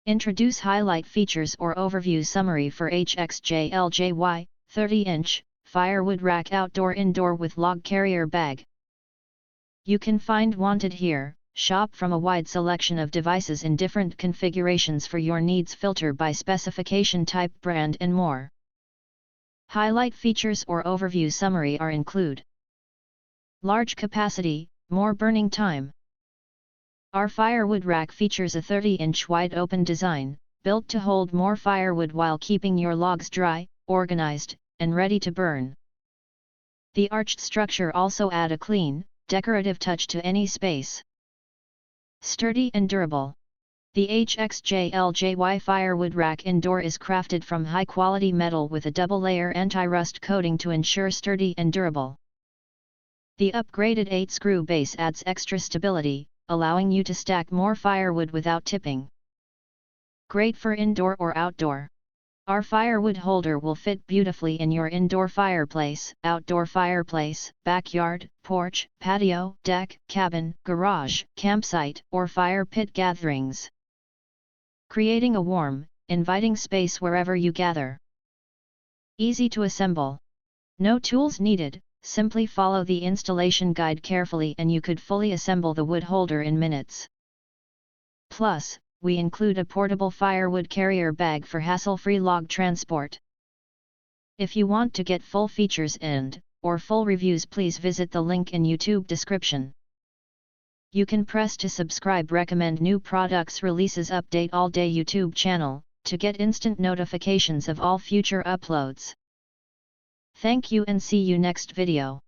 Introduce highlight features or overview summary for HXJLJY, 30-inch, firewood rack outdoor-indoor with log carrier bag. You can find wanted here. Shop from a wide selection of devices in different configurations for your needs, filter by specification type, brand and more. Highlight features or overview summary are include: large capacity, more burning time. Our firewood rack features a 30-inch wide open design, built to hold more firewood while keeping your logs dry, organized, and ready to burn. The arched structure also adds a clean, decorative touch to any space. Sturdy and durable. The HXJLJY Firewood Rack Indoor is crafted from high-quality metal with a double-layer anti-rust coating to ensure sturdy and durable. The upgraded 8-screw base adds extra stability, allowing you to stack more firewood without tipping. Great for indoor or outdoor. Our firewood holder will fit beautifully in your indoor fireplace, outdoor fireplace, backyard, porch, patio, deck, cabin, garage, campsite, or fire pit gatherings, creating a warm, inviting space wherever you gather. Easy to assemble. No tools needed, simply follow the installation guide carefully and you could fully assemble the wood holder in minutes. Plus, we include a portable firewood carrier bag for hassle-free log transport. If you want to get full features or full reviews, please visit the link in YouTube description. You can press to subscribe, recommend new products releases, update all day YouTube channel, to get instant notifications of all future uploads. Thank you and see you next video.